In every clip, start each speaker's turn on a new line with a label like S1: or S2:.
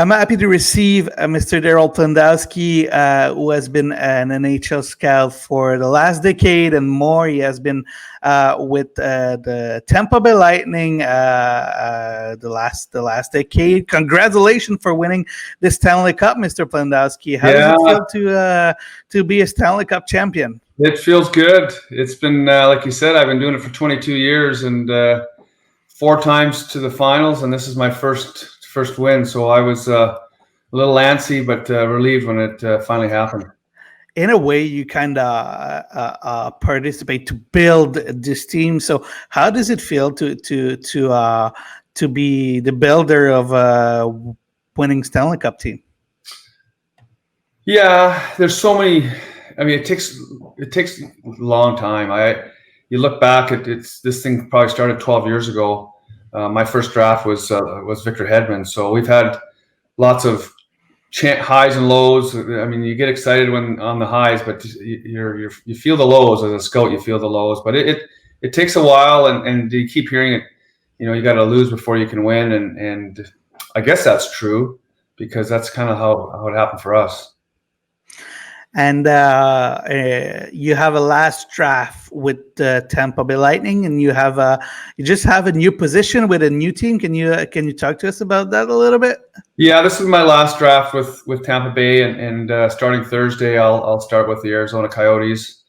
S1: I'm happy to receive Mr. Darryl Plandowski, who has been an NHL scout for the last decade and more. He has been with the Tampa Bay Lightning the last decade. Congratulations for winning the Stanley Cup, Mr. Plandowski. How does it feel to be a Stanley Cup champion?
S2: It feels good. It's been, like you said, I've been doing it for 22 years and 4 times to the finals, and this is my first win. So I was a little antsy, but relieved when it finally happened.
S1: In a way, you kind of participate to build this team. So how does it feel to be the builder of a winning Stanley Cup team?
S2: Yeah, there's so many. I mean, it takes a long time. You look back at this thing probably started 12 years ago. My first draft was Victor Hedman. So we've had lots of highs and lows. I mean, you get excited when on the highs, but you feel the lows as a scout. You feel the lows, but it takes a while, and you keep hearing it. You know, you got to lose before you can win, and I guess that's true because that's kind of how it happened for us.
S1: And you have a last draft with Tampa Bay Lightning, and you just have a new position with a new team. Can you talk to us about that a little bit?
S2: Yeah, this is my last draft with Tampa Bay, and starting Thursday, I'll start with the Arizona Coyotes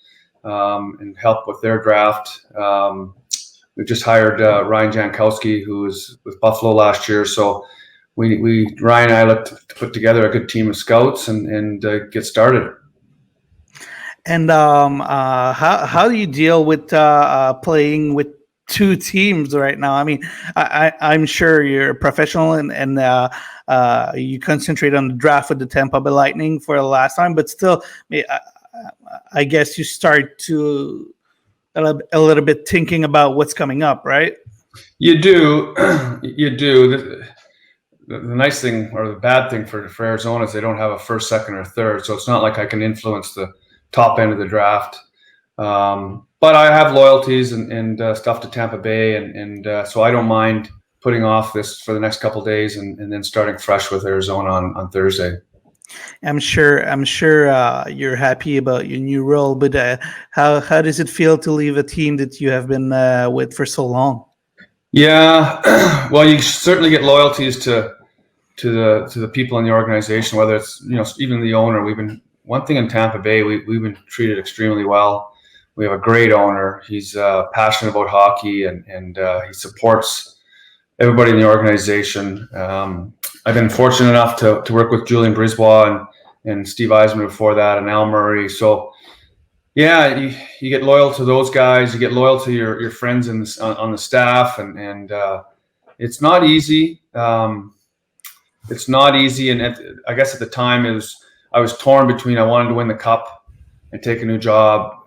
S2: and help with their draft. We just hired Ryan Jankowski, who was with Buffalo last year, so Ryan and I looked to put together a good team of scouts and get started.
S1: And how do you deal with playing with 2 teams right now? I mean, I'm sure you're a professional and you concentrate on the draft with the Tampa Bay Lightning for the last time, but still, I guess you start to a little bit thinking about what's coming up, right?
S2: You do. You do. The nice thing or the bad thing for Arizona is they don't have a first, second, or third, so it's not like I can influence the top end of the draft. But I have loyalties and stuff to Tampa Bay, and so I don't mind putting off this for the next couple of days and then starting fresh with Arizona on Thursday.
S1: I'm sure you're happy about your new role, but how does it feel to leave a team that you have been with for so long?
S2: Yeah, well, you certainly get loyalties to the people in the organization, whether it's even the owner. One thing in Tampa Bay, we've been treated extremely well. We have a great owner. He's passionate about hockey and he supports everybody in the organization. I've been fortunate enough to work with Julien Brisebois and Steve Eisman before that, and Al Murray. So yeah, you get loyal to those guys. You get loyal to your friends on the staff, and it's not easy. It's not easy, and I guess at the time I was torn between I wanted to win the cup and take a new job.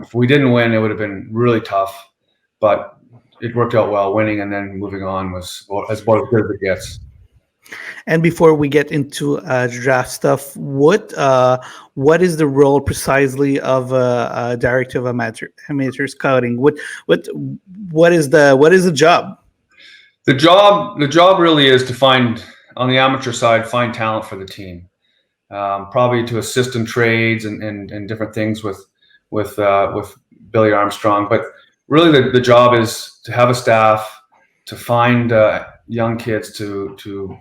S2: If we didn't win, it would have been really tough, but it worked out well. Winning and then moving on was as good as it gets.
S1: And before we get into draft stuff, what is the role precisely of a director of amateur scouting? What is the job?
S2: The job really is to find, on the amateur side, find talent for the team. Probably to assist in trades and different things with Billy Armstrong, but really the job is to have a staff to find young kids to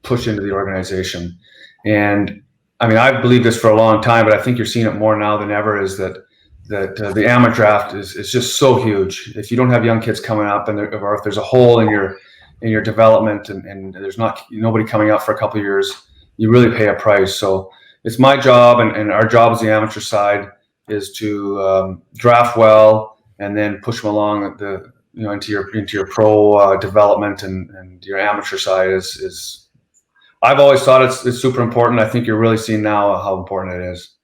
S2: push into the organization. And I mean, I've believed this for a long time, but I think you're seeing it more now than ever, is that the amateur draft is just so huge. If you don't have young kids coming up, or if there's a hole in your development and there's nobody coming up for a couple of years, you really pay a price. So it's my job and our job as the amateur side is to draft well and then push them along into your pro development, and your amateur side is I've always thought it's super important. I think you're really seeing now how important it is.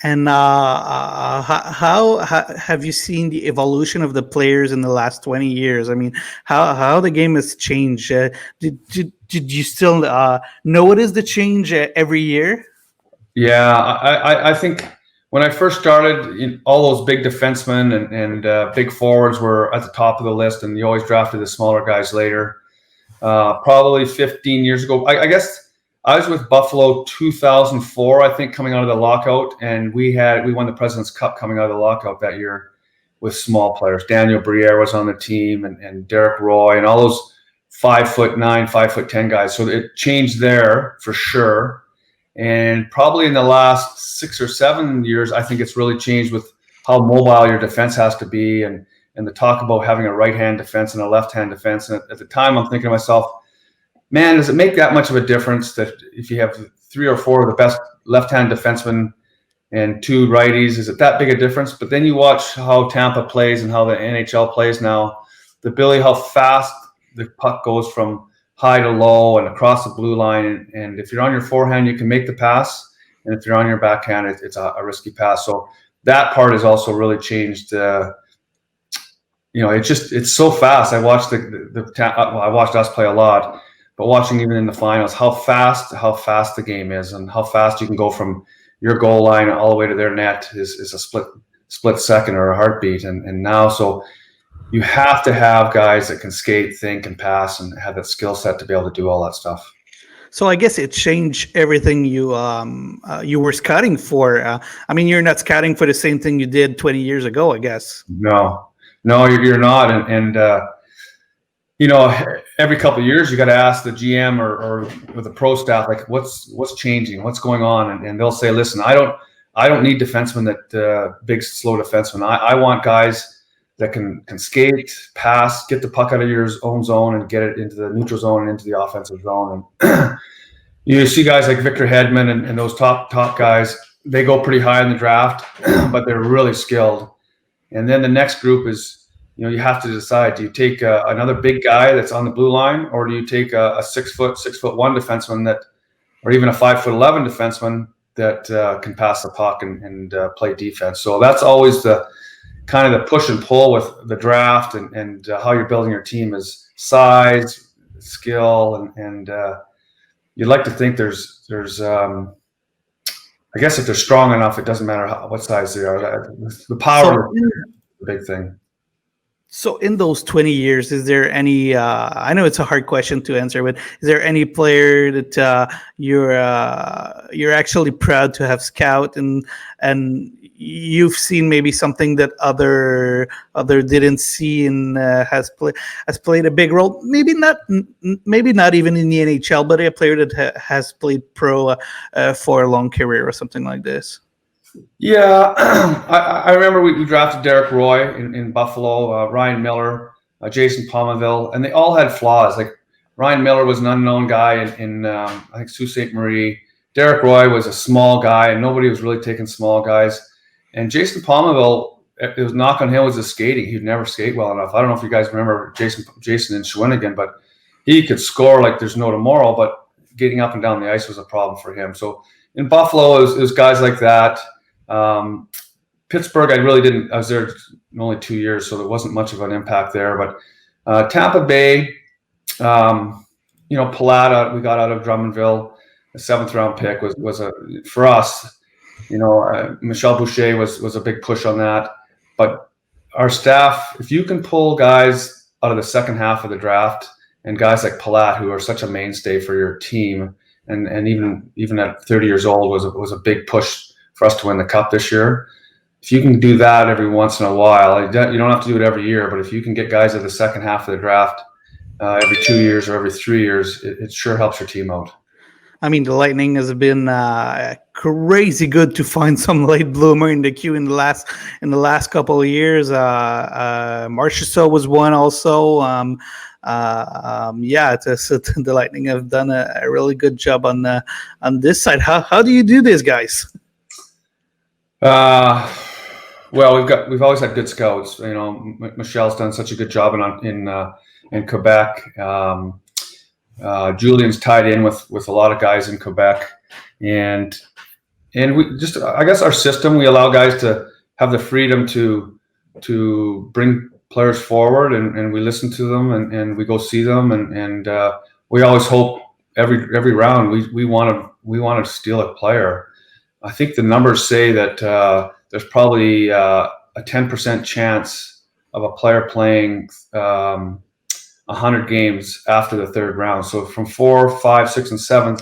S1: And how have you seen the evolution of the players in the last 20 years? I mean, how the game has changed. Did you still notice the change every year?
S2: Yeah, I think when I first started, all those big defensemen and big forwards were at the top of the list, and you always drafted the smaller guys later. probably 15 years ago. I guess I was with Buffalo 2004, I think, coming out of the lockout, and we won the President's Cup coming out of the lockout that year with small players. Daniel Briere was on the team, and Derek Roy, and all those 5'9", 5'10" guys. So it changed there for sure. And probably in the last 6 or 7 years, I think it's really changed with how mobile your defense has to be, and the talk about having a right-hand defense and a left-hand defense. And at the time, I'm thinking to myself, man, does it make that much of a difference that if you have 3 or 4 of the best left-hand defensemen and 2 righties, is it that big a difference? But then you watch how Tampa plays and how the NHL plays now, the ability how fast the puck goes from high to low and across the blue line. And if you're on your forehand, you can make the pass. And if you're on your backhand, it's a risky pass. So that part has also really changed. It's so fast. I watched I watched us play a lot, but watching even in the finals, how fast the game is, and how fast you can go from your goal line all the way to their net is a split second or a heartbeat. And now, so you have to have guys that can skate, think, and pass, and have that skill set to be able to do all that stuff.
S1: So I guess it changed everything you were scouting for. I mean, you're not scouting for the same thing you did 20 years ago, I guess.
S2: No, you're not. And every couple of years you got to ask the GM or with the pro staff, like, what's changing, what's going on, and they'll say, listen, I don't need defensemen that big slow defensemen. I want guys that can skate, pass, get the puck out of your own zone and get it into the neutral zone and into the offensive zone. And you see guys like Victor Hedman and those top guys, they go pretty high in the draft, but they're really skilled. And then the next group is, you have to decide, do you take another big guy that's on the blue line, or do you take a 6'1" defenseman or even a 5'11" defenseman that can pass the puck and play defense? So that's always the kind of the push and pull with the draft and how you're building your team is size, skill, and you'd like to think there's I guess if they're strong enough, it doesn't matter what size they are. The power is the big thing.
S1: So in those 20 years, is there any, I know it's a hard question to answer, but is there any player that you're actually proud to have scout and you've seen maybe something that other didn't see and has played a big role? Maybe not even in the NHL, but a player that has played pro for a long career or something like this.
S2: Yeah, I remember we drafted Derek Roy in Buffalo, Ryan Miller, Jason Palmaville, and they all had flaws. Like Ryan Miller was an unknown guy in I think Sault Ste. Marie. Derek Roy was a small guy, and nobody was really taking small guys. And Jason Palmaville, it was knock on him was his skating. He'd never skate well enough. I don't know if you guys remember Jason in Shawinigan, but he could score like there's no tomorrow, but getting up and down the ice was a problem for him. So in Buffalo, it was guys like that. Pittsburgh, I was there only 2 years, so there wasn't much of an impact there. But Tampa Bay, Palata, we got out of Drummondville, a 7th round pick was for us. Michel Boucher was a big push on that. But our staff, if you can pull guys out of the second half of the draft, and guys like Palat, who are such a mainstay for your team, and even at 30 years old was a big push for us to win the cup this year. If you can do that every once in a while, you don't have to do it every year, but if you can get guys at the second half of the draft every 2 years or every 3 years, it sure helps your team out.
S1: I mean, the Lightning has been crazy good to find some late bloomer in the queue in the last couple of years. Marchessault was one also. The Lightning have done a really good job on this side. How do you do this, guys?
S2: Well, we've always had good scouts. Michel's done such a good job in Quebec. Julian's tied in with a lot of guys in Quebec, and we just, I guess our system, we allow guys to have the freedom to bring players forward, and we listen to them and we go see them, and we always hope every round we want to steal a player. I think the numbers say that there's probably a 10% chance of a player playing 100 games after the third round. So from 4, 5, 6, and 7th,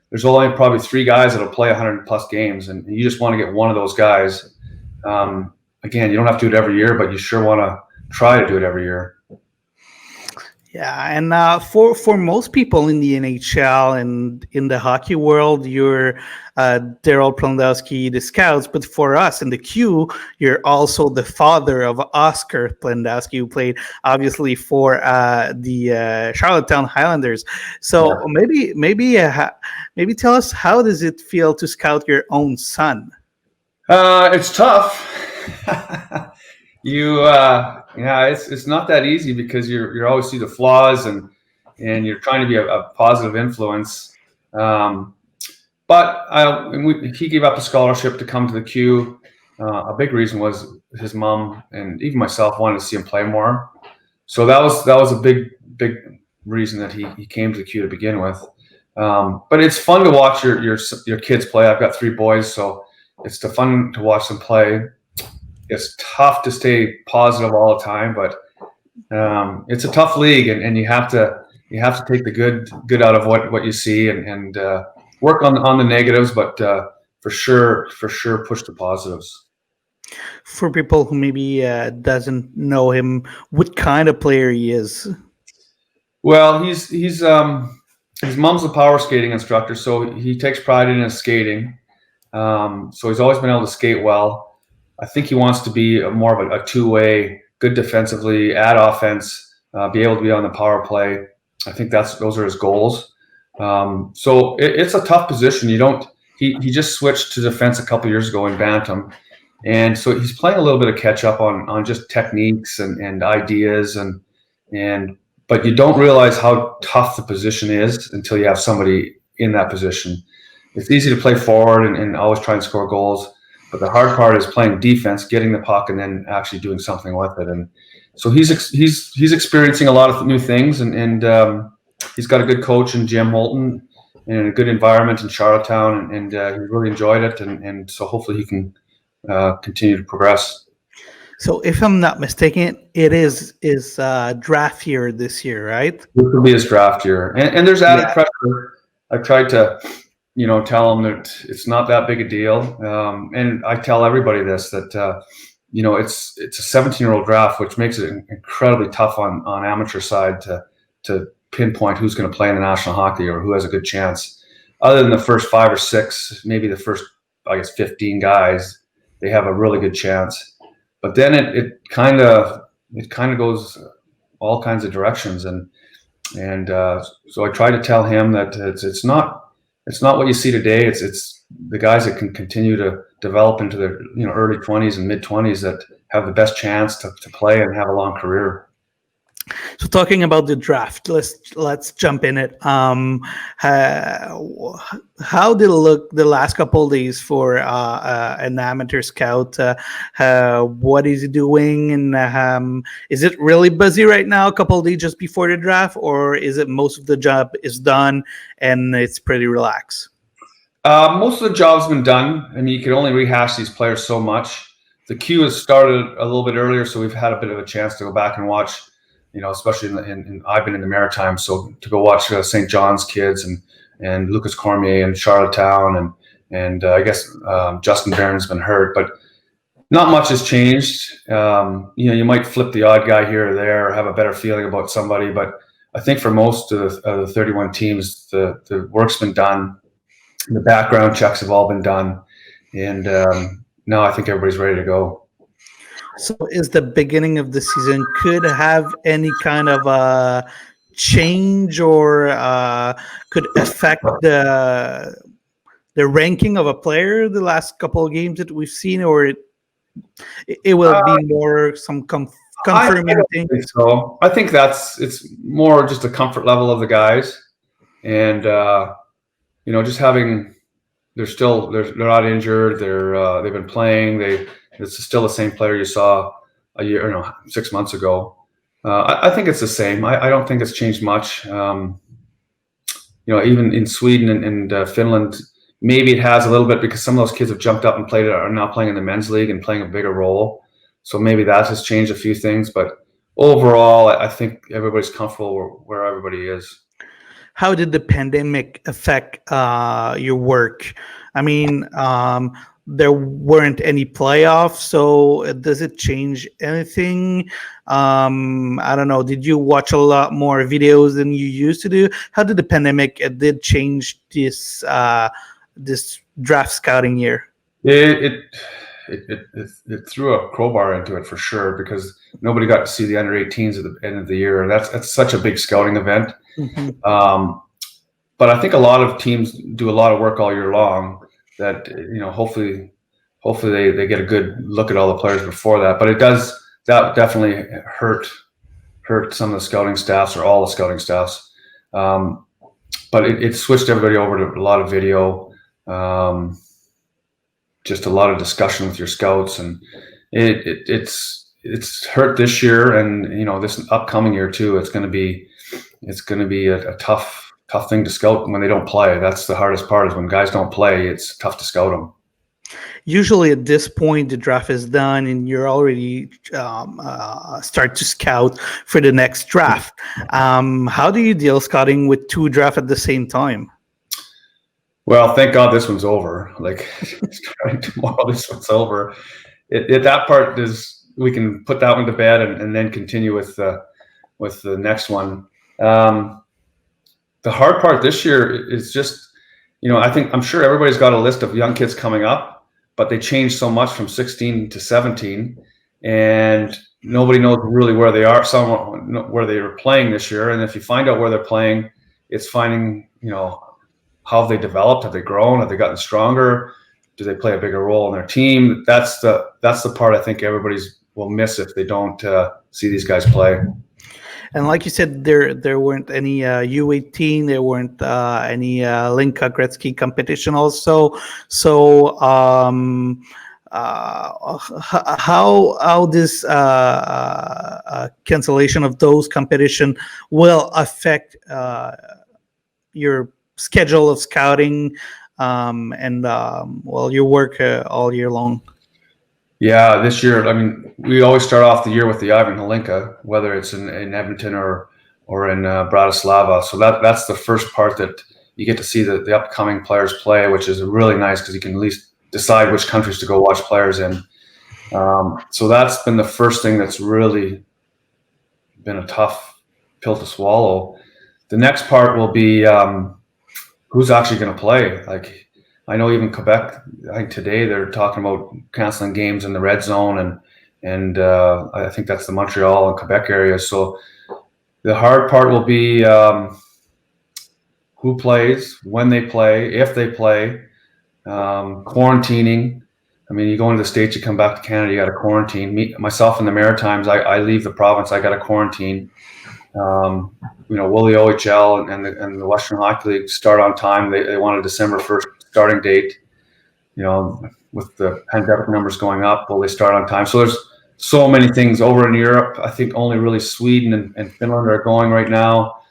S2: there's only probably 3 guys that'll play 100 plus games, and you just want to get one of those guys. Again, you don't have to do it every year, but you sure want to try to do it every year.
S1: Yeah, and for most people in the NHL and in the hockey world, you're Darryl Plandowski, the Scouts. But for us in the Q, you're also the father of Oscar Plandowski, who played obviously for the Charlottetown Highlanders. So
S2: Yeah.
S1: maybe tell us, how does it feel to scout your own son?
S2: It's tough. It's not that easy, because you always see the flaws, and you're trying to be a positive influence. But he gave up a scholarship to come to the Q. A big reason was his mom and even myself wanted to see him play more. So that was a big reason that he came to the Q to begin with. But it's fun to watch your kids play. I've got 3 boys, so it's fun to watch them play. It's tough to stay positive all the time, but it's a tough league, and you have to take the good out of what you see, and work on the negatives, but for sure push the positives.
S1: For people who maybe doesn't know him, what kind of player he is?
S2: Well, he's his mom's a power skating instructor, so he takes pride in his skating. So he's always been able to skate well. I think he wants to be more of a two-way, good defensively, add offense, be able to be on the power play. I think those are his goals. So it's a tough position. He just switched to defense a couple years ago in Bantam, and so he's playing a little bit of catch up on just techniques and ideas, but you don't realize how tough the position is until you have somebody in that position. It's easy to play forward and always try and score goals, but the hard part is playing defense, getting the puck, and then actually doing something with it. And so he's experiencing a lot of new things, and he's got a good coach in Jim Holton and a good environment in Charlottetown, and he really enjoyed it, and so hopefully he can continue to progress.
S1: So if I'm not mistaken, it is draft year this year, right?
S2: This will be his draft year, and there's added pressure. I've tried to tell him that it's not that big a deal, and I tell everybody this, that it's a 17-year-old draft, which makes it incredibly tough on amateur side to pinpoint who's going to play in the National Hockey or who has a good chance. Other than the first 5 or 6, maybe the first 15 guys, they have a really good chance. But then it kind of goes all kinds of directions, and so I try to tell him that it's not what you see today. It's the guys that can continue to develop into their early 20s and mid 20s that have the best chance to play and have a long career.
S1: So talking about the draft, let's jump in it. How did it look the last couple of days for an amateur scout? What is he doing, and is it really busy right now, a couple of days just before the draft, or is it most of the job is done and it's pretty relaxed?
S2: Most of the job's been done. I mean, you can only rehash these players so much. The Q has started a little bit earlier, so we've had a bit of a chance to go back and watch. Especially in I've been in the Maritime, so to go watch St. John's kids and Lucas Cormier in Charlottetown, and I guess Justin Barron's been hurt, but not much has changed. You might flip the odd guy here or there, or have a better feeling about somebody, but I think for most of the 31 teams, the work's been done, the background checks have all been done, and now I think everybody's ready to go.
S1: So is the beginning of the season could have any kind of change, or could affect the ranking of a player the last couple of games that we've seen, or it will be more some confirming thing?
S2: So I think it's more just a comfort level of the guys, and just having they're not injured, they've been playing, it's still the same player you saw 6 months ago. I think it's the same. I don't think it's changed much. Even in Sweden and Finland, maybe it has a little bit, because some of those kids have jumped up and are now playing in the men's league and playing a bigger role. So maybe that has changed a few things. But overall, I think everybody's comfortable where everybody is.
S1: How did the pandemic affect your work? I mean, there weren't any playoffs, so does it change anything? I don't know. Did you watch a lot more videos than you used to do? How did the pandemic did change this draft scouting year?
S2: It threw a crowbar into it for sure, because nobody got to see the under 18s at the end of the year. That's such a big scouting event.
S1: Mm-hmm.
S2: But I think a lot of teams do a lot of work all year long. That hopefully they get a good look at all the players before that. But that definitely hurt some of the scouting staffs, or all the scouting staffs. But it switched everybody over to a lot of video. Just a lot of discussion with your scouts, and it's hurt this year, and this upcoming year too. It's going to be a tough thing to scout when they don't play. That's the hardest part, is when guys don't play. It's tough to scout them.
S1: Usually at this point, the draft is done and you're already start to scout for the next draft. How do you deal scouting with two drafts at the same time?
S2: Well, thank God this one's over. Like, starting tomorrow, this one's over. That part is, we can put that one to bed and then continue with the next one. The hard part this year is just, I'm sure everybody's got a list of young kids coming up, but they changed so much from 16 to 17, and nobody knows really where they are, where they were playing this year. And if you find out where they're playing, it's finding, how have they developed? Have they grown? Have they gotten stronger? Do they play a bigger role in their team? That's the part I think everybody's will miss if they don't see these guys play.
S1: And like you said, there weren't any U18, there weren't any Linka Gretzky competition also. So how this cancellation of those competition will affect your schedule of scouting and your work all year long?
S2: Yeah, this year, we always start off the year with the Ivan Holinka, whether it's in Edmonton or in Bratislava. So that's the first part that you get to see the upcoming players play, which is really nice, because you can at least decide which countries to go watch players in. So that's been the first thing that's really been a tough pill to swallow. The next part will be who's actually going to play. Like, I know even Quebec, I think today they're talking about canceling games in the red zone, and I think that's the Montreal and Quebec area. So the hard part will be who plays, when they play, if they play, quarantining. You go into the States, you come back to Canada, you got to quarantine. Myself in the Maritimes, I leave the province, I got to quarantine. Will the OHL and the Western Hockey League start on time? They want a December 1st starting date. With the pandemic numbers going up, will they start on time? So there's so many things over in Europe. I think only really Sweden and Finland are going right now.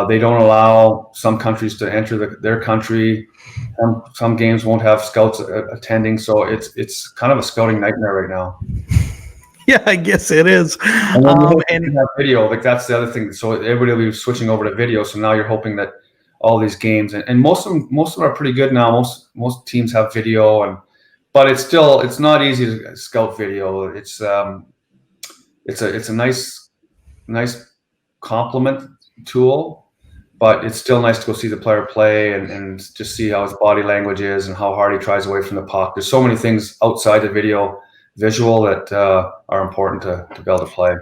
S2: They don't allow some countries to enter their country. Some games won't have scouts attending. So it's kind of a scouting nightmare right now.
S1: Yeah, I guess it is.
S2: And video, like, that's the other thing. So everybody will be switching over to video. So now you're hoping that all these games, and most of them are pretty good now. Most teams have video, but it's not easy to scout video. It's a nice complement tool, but it's still nice to go see the player play and just see how his body language is and how hard he tries away from the puck. There's so many things outside the visual that are important to be able to play.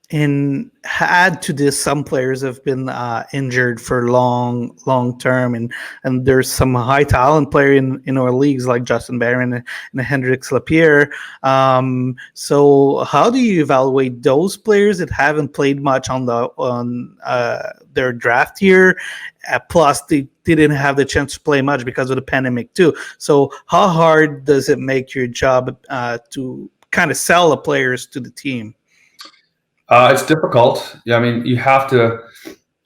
S1: And add to this, some players have been injured for long term, and there's some high talent player in our leagues like Justin Barron and Hendrix Lapierre. So how do you evaluate those players that haven't played much on their draft year? Plus, they didn't have the chance to play much because of the pandemic too. So how hard does it make your job to kind of sell the players to the team?
S2: It's difficult. Yeah, you have to.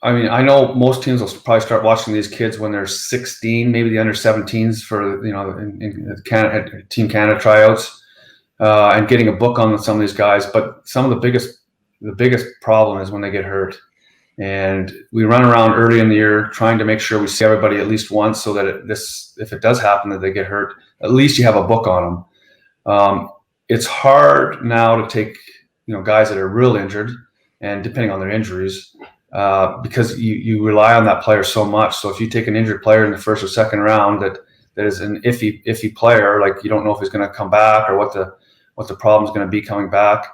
S2: I know most teams will probably start watching these kids when they're 16, maybe the under 17s for in Team Canada tryouts, and getting a book on some of these guys. But some of the biggest the biggest problem is when they get hurt. And we run around early in the year trying to make sure we see everybody at least once, so that if it does happen that they get hurt, at least you have a book on them. It's hard now to take guys that are real injured, and depending on their injuries, because you rely on that player so much. So if you take an injured player in the first or second round that is an iffy player, like you don't know if he's going to come back or what the problem is going to be coming back,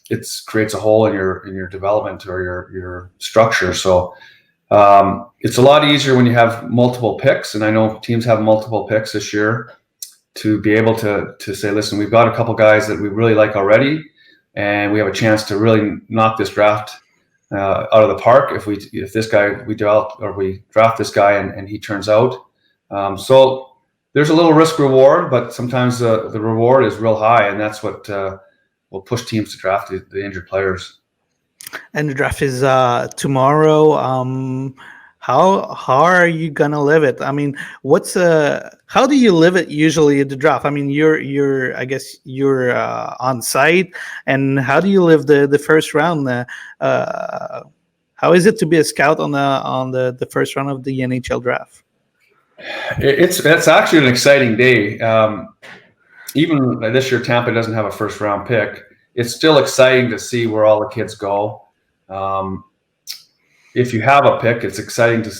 S2: it creates a hole in your development or your structure. So it's a lot easier when you have multiple picks, and I know teams have multiple picks this year, to be able to say, listen, we've got a couple guys that we really like already, and we have a chance to really knock this draft out of the park if this guy we draft this guy and he turns out. So there's a little risk reward, but sometimes the reward is real high, and that's what will push teams to draft the injured players.
S1: And the draft is tomorrow. How are you gonna live it? I mean, how do you live it usually at the draft? I mean, I guess you're on site, and how do you live the first round? How is it to be a scout on the first round of the NHL draft?
S2: It's actually an exciting day. Even this year, Tampa doesn't have a first round pick. It's still exciting to see where all the kids go. If you have a pick, it's exciting to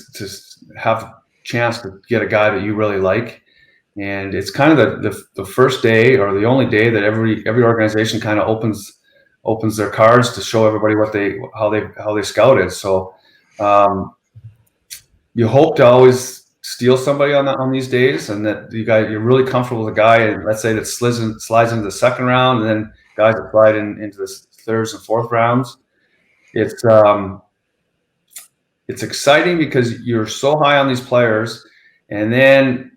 S2: have a chance to get a guy that you really like. And it's kind of the first day, or the only day, that every organization kind of opens their cards to show everybody how they scouted. So you hope to always steal somebody on these days, and that you're really comfortable with a guy, and let's say that slides into the second round, and then guys that slide into the third and fourth rounds. It's exciting because you're so high on these players, and then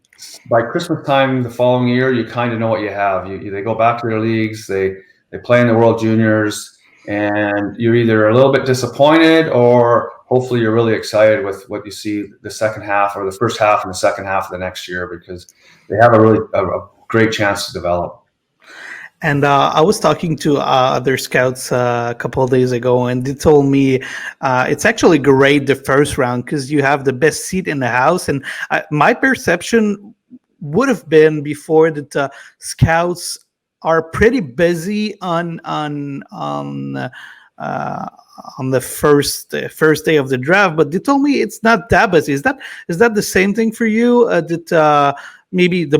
S2: by Christmas time the following year, you kind of know what you have. They go back to their leagues, they play in the World Juniors, and you're either a little bit disappointed, or hopefully you're really excited with what you see the second half, or the first half and the second half of the next year, because they have a great chance to develop.
S1: And I was talking to other scouts a couple of days ago, and they told me it's actually great the first round because you have the best seat in the house. And my perception would have been before that scouts are pretty busy on the first day of the draft, but they told me it's not that busy. Is that the same thing for you? That maybe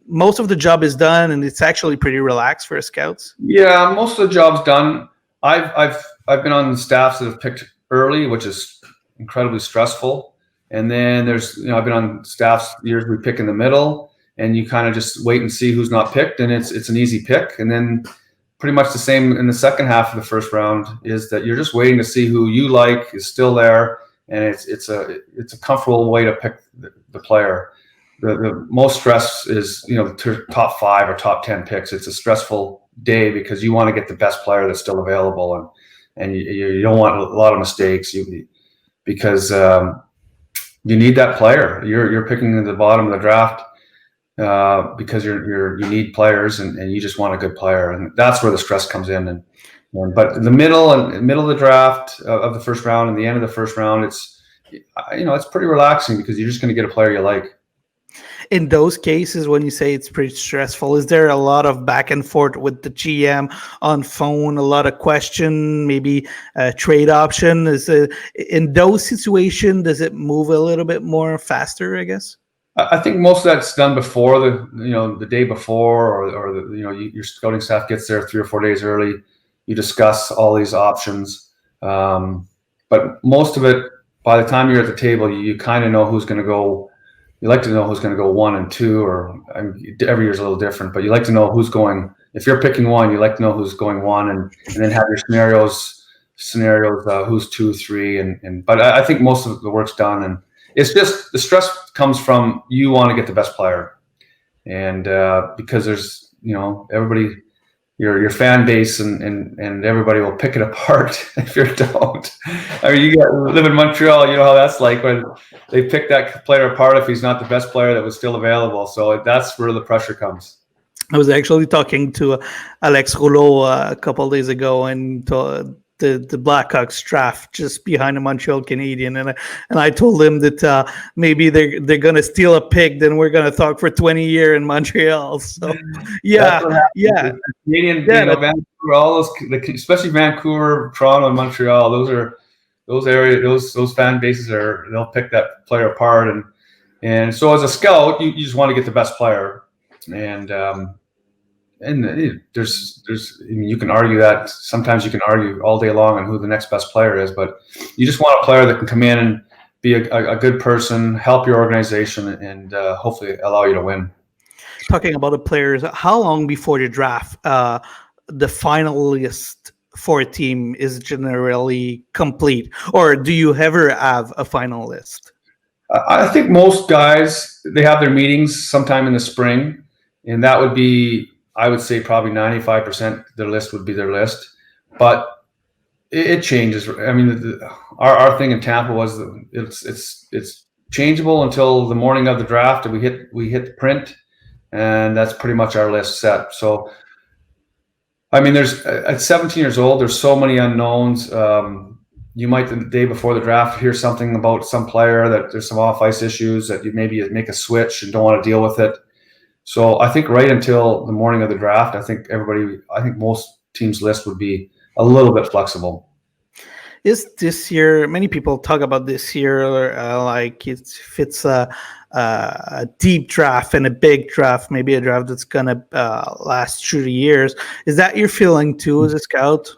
S1: most of the job is done, and it's actually pretty relaxed for scouts?
S2: Yeah, most of the job's done. I've been on the staffs that have picked early, which is incredibly stressful. And then I've been on staffs years we pick in the middle, and you kind of just wait and see who's not picked, and it's an easy pick. And then pretty much the same in the second half of the first round, is that you're just waiting to see who you like is still there, and it's a comfortable way to pick the player. The most stress is the top 5 or top 10 picks. It's a stressful day because you want to get the best player that's still available, and you don't want a lot of mistakes. Because you need that player. You're picking at the bottom of the draft because you need players, and you just want a good player, and that's where the stress comes in. But in the middle of the draft of the first round and the end of the first round, it's pretty relaxing because you're just going to get a player you like.
S1: In those cases, when you say it's pretty stressful, is there a lot of back and forth with the GM on phone, a lot of question, maybe a trade option? In those situations, does it move a little bit more faster, I guess?
S2: I think most of that's done before the day before, or your scouting staff gets there 3 or 4 days early. You discuss all these options, but most of it, by the time you're at the table, you kind of know who's going to go. You like to know who's going to go 1 and 2, every year's a little different, but you like to know who's going. If you're picking 1, you like to know who's going 1, and then have your scenarios, who's 2, 3, but I think most of the work's done, and it's just the stress comes from you want to get the best player, and because there's everybody, your fan base and everybody will pick it apart if you don't. I mean, you live in Montreal, you know how that's like when they pick that player apart if he's not the best player that was still available. So that's where the pressure comes.
S1: I was actually talking to Alex Rouleau a couple of days ago, and the Blackhawks draft just behind the Montreal Canadiens, and I told him that maybe they're gonna steal a pick, then we're gonna talk for 20 years in Montreal. So
S2: That's what happens.
S1: yeah,
S2: The Canadian,
S1: Vancouver,
S2: all those, especially Vancouver, Toronto, and Montreal. Those fan bases they'll pick that player apart, and so as a scout, you just want to get the best player, and there's you can argue that sometimes you can argue all day long on who the next best player is, but you just want a player that can come in and be a good person, help your organization, and hopefully allow you to win.
S1: Talking about the players, how long before the draft the final list for a team is generally complete, or do you ever have a final list?
S2: I think most guys, they have their meetings sometime in the spring, and that would be, I would say, probably 95% their list would be their list, but it changes. I mean, our thing in Tampa was that it's changeable until the morning of the draft, and we hit the print, and that's pretty much our list set. So, I mean, at 17 years old, there's so many unknowns. You might, the day before the draft, hear something about some player that there's some off-ice issues that you maybe make a switch and don't want to deal with it. So I think right until the morning of the draft, I think most teams' list would be a little bit flexible.
S1: Is this year, many people talk about this year like if it's a deep draft and a big draft, maybe a draft that's going to last through the years. Is that your feeling too as a scout?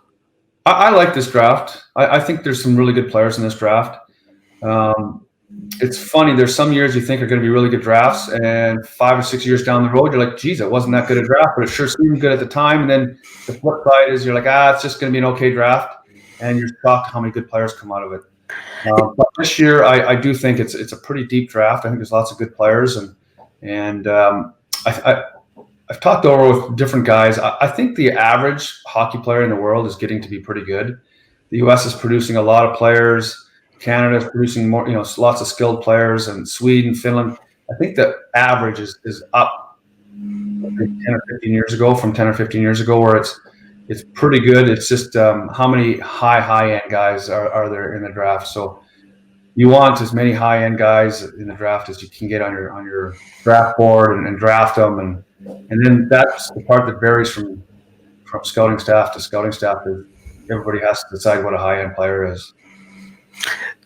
S2: I like this draft. I think there's some really good players in this draft. It's funny. There's some years you think are going to be really good drafts, and 5 or 6 years down the road, you're like, geez, it wasn't that good a draft, but it sure seemed good at the time. And then the flip side is you're like, it's just going to be an okay draft, and you're shocked how many good players come out of it. But this year, I do think it's a pretty deep draft. I think there's lots of good players, and I've talked over with different guys. I think the average hockey player in the world is getting to be pretty good. The U.S. is producing a lot of players. Canada is producing more, lots of skilled players, and Sweden, Finland. I think the average is up 10 or 15 years ago, where it's pretty good. It's just how many high-end guys are there in the draft. So you want as many high-end guys in the draft as you can get on your draft board and draft them, and then that's the part that varies from scouting staff to scouting staff. Is everybody has to decide what a high-end player is.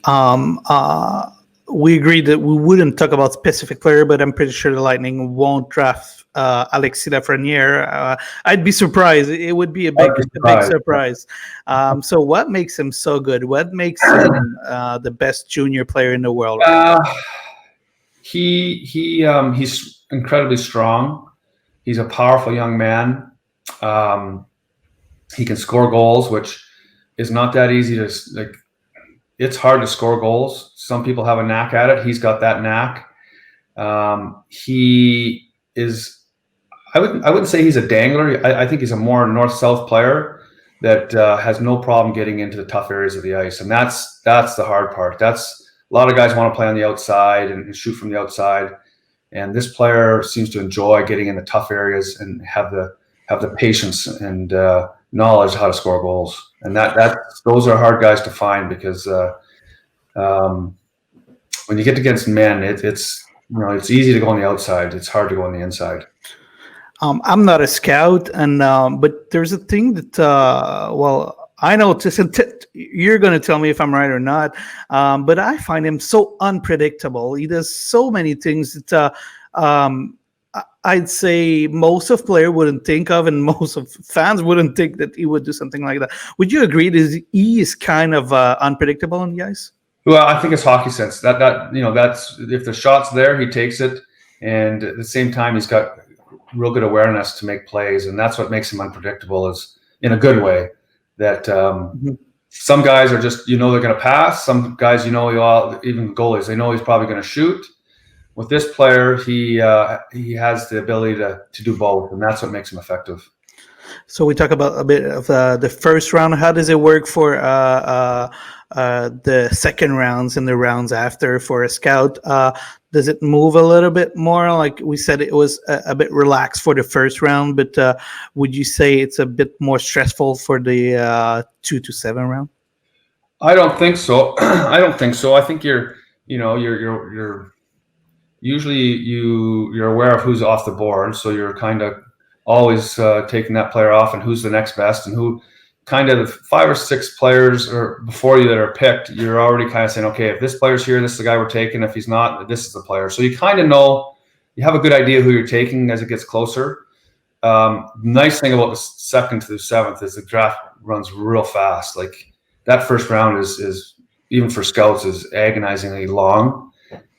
S1: We agreed that we wouldn't talk about specific player, but I'm pretty sure the Lightning won't draft Alexis Lafreniere. I'd be surprised. It would be a big surprise. So what makes him so good? What makes him the best junior player in the world?
S2: He's incredibly strong. He's a powerful young man. He can score goals, which is not that easy to like. It's hard to score goals. Some people have a knack at it. He's got that knack. He is. I wouldn't say he's a dangler. I think he's a more north-south player that has no problem getting into the tough areas of the ice, and that's the hard part. That's a lot of guys want to play on the outside and shoot from the outside, and this player seems to enjoy getting in the tough areas and have the patience and knowledge how to score goals. And those are hard guys to find, because when you get against men, it's easy to go on the outside. It's hard to go on the inside.
S1: I'm not a scout, but there's a thing that I know. You're going to tell me if I'm right or not. But I find him so unpredictable. He does so many things that I'd say most of players wouldn't think of, and most of fans wouldn't think that he would do something like that. Would you agree that he is kind of unpredictable on the ice?
S2: Well, I think it's hockey sense. That's if the shot's there, he takes it, and at the same time, he's got real good awareness to make plays, and that's what makes him unpredictable, is in a good way. That some guys are just they're going to pass. Some guys even goalies, they know he's probably going to shoot. With this player, he has the ability to do both, and that's what makes him effective.
S1: So we talk about a bit of the first round. How does it work for the second rounds and the rounds after for a scout? Does it move a little bit more? Like we said, it was a bit relaxed for the first round, but would you say it's a bit more stressful for the 2 to 7 round?
S2: I don't think so. I don't think so. I think you're usually you're aware of who's off the board, so you're kind of always taking that player off and who's the next best, and who kind of the 5 or 6 players or before you that are picked, you're already kind of saying, okay, if this player's here, this is the guy we're taking. If he's not, this is the player. So you kind of know, you have a good idea who you're taking as it gets closer. Nice thing about the 2nd through 7th is the draft runs real fast. Like that first round is even for scouts is agonizingly long.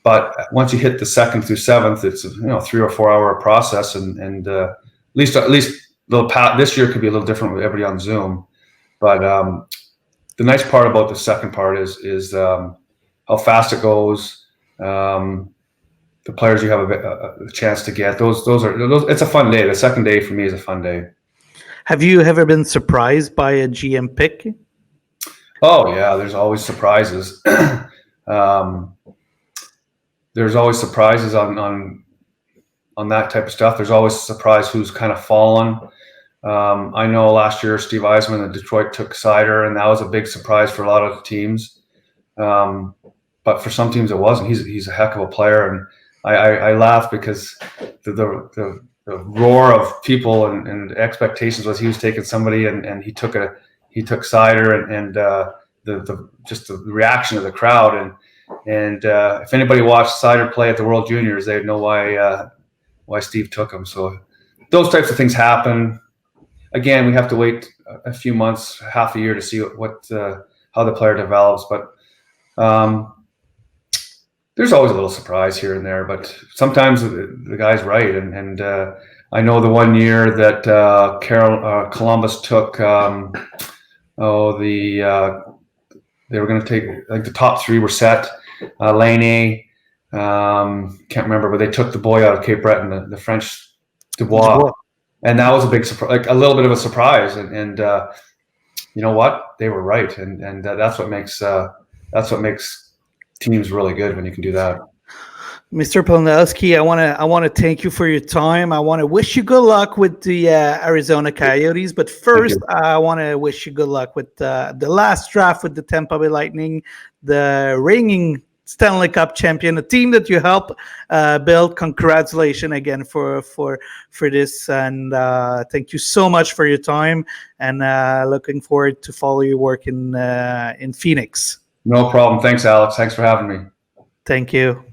S2: But once you hit the 2nd through 7th, it's 3 or 4 hour process, and at least this year could be a little different with everybody on Zoom. But the nice part about the second part is how fast it goes. The players you have a chance to get. Those it's a fun day. The second day for me is a fun day.
S1: Have you ever been surprised by a GM pick?
S2: Oh yeah, there's always surprises. There's always surprises on that type of stuff. There's always a surprise who's kind of fallen. I know last year Steve Eisman in Detroit took Sider, and that was a big surprise for a lot of teams. But for some teams it wasn't. He's a heck of a player, and I laugh because the roar of people and expectations was he was taking somebody, and he took Sider, and the reaction of the crowd, and if anybody watched Sider play at the World Juniors, they'd know why Steve took him. So those types of things happen. Again, we have to wait a few months, half a year to see how the player develops. But there's always a little surprise here and there. But sometimes the guy's right. And I know the one year that Columbus took, they were going to take, like the top 3 were set. Laney, can't remember, but they took the boy out of Cape Breton, the French Dubois. And that was a big surprise, like a little bit of a surprise. And you know what? They were right. And that's what makes teams really good when you can do that.
S1: Mr. Plandowski, I want to thank you for your time. I want to wish you good luck with the Arizona Coyotes. But first, I want to wish you good luck with the last draft with the Tampa Bay Lightning, the reigning Stanley Cup champion, a team that you helped build. Congratulations again for this, and thank you so much for your time. And looking forward to follow your work in Phoenix.
S2: No problem. Thanks, Alex. Thanks for having me.
S1: Thank you.